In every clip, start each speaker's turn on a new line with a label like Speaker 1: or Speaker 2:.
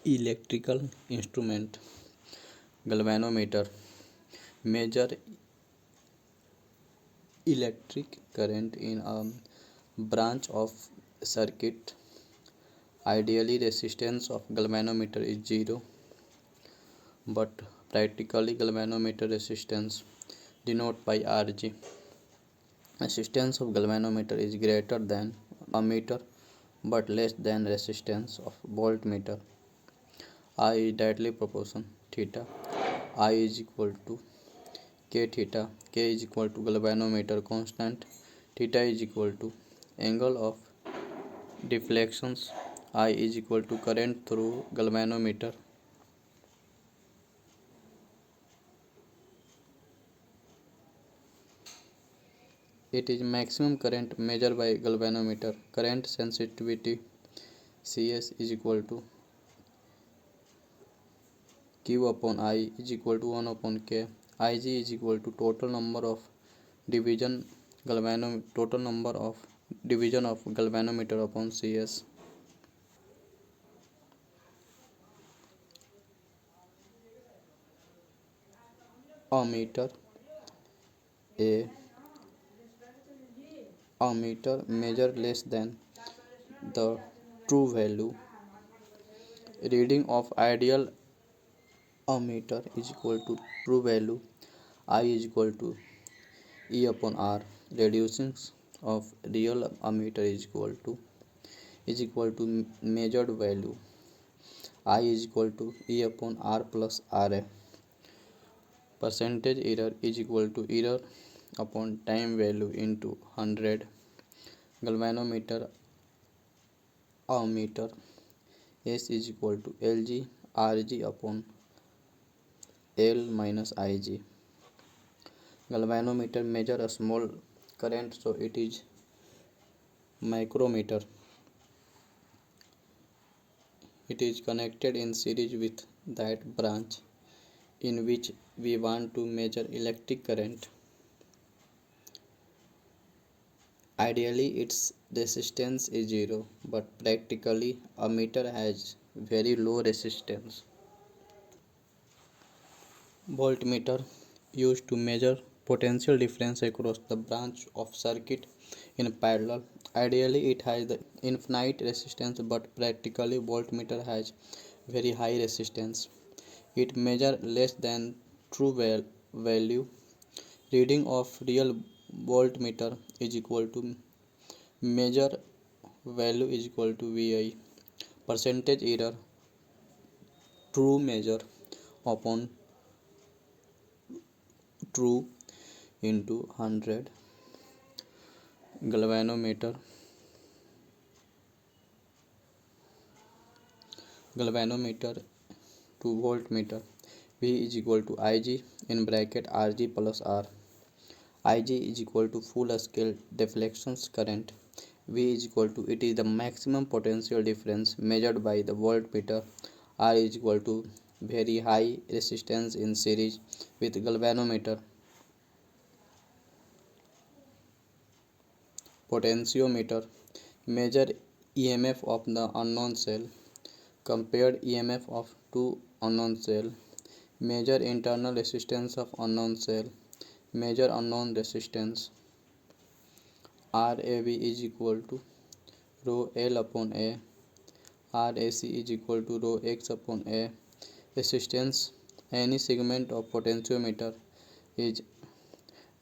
Speaker 1: Electrical instrument. Galvanometer measure electric current in a branch of circuit. Ideally, resistance of galvanometer is 0, but practically galvanometer resistance denoted by Rg. Resistance of galvanometer is greater than ammeter but less than resistance of voltmeter. I is directly proportion theta. I is equal to k theta. K is equal to galvanometer constant. Theta is equal to angle of deflections. I is equal to current through galvanometer. It is maximum current measured by galvanometer. Current sensitivity Cs is equal to Q upon I is equal to 1 upon K. Ig is equal to total number of division of galvanometer upon Cs. Ammeter. A ammeter measure less than the true value. Reading of ideal ammeter is equal to true value. I is equal to E upon R. Reducing of real ammeter is equal to measured value. I is equal to E upon R plus RA. Percentage error is equal to error upon time value into 100. Galvanometer ammeter S is equal to Lg Rg upon L minus Ig. Galvanometer measure a small current, so it is micrometer. It is connected in series with that branch in which we want to measure electric current. Ideally, its resistance is 0, but practically ammeter has very low resistance. Voltmeter used to measure potential difference across the branch of circuit in parallel. Ideally, it has the infinite resistance, but practically voltmeter has very high resistance. It measures less than true value. Reading of real voltmeter is equal to measure value is equal to Vi. Percentage error true measure upon true into 100. Galvanometer to voltmeter. V is equal to Ig in bracket Rg plus R. Ig is equal to full scale deflections current. V is equal to it is the maximum potential difference measured by the voltmeter. R is equal to very high resistance in series with galvanometer. Potentiometer measure EMF of the unknown cell. Compared EMF of two unknown cell. Measure internal resistance of unknown cell. Measure unknown resistance. RAV is equal to rho L upon A. RAC is equal to rho X upon A. Resistance. Any segment of potentiometer is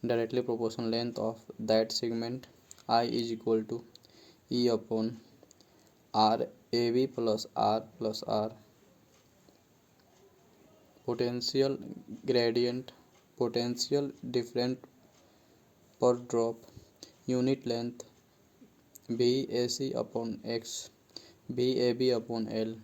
Speaker 1: directly proportional length of that segment. I is equal to E upon RAV plus R plus R. Potential gradient. Potential different per drop. Unit length. VAC upon X. VAB upon L.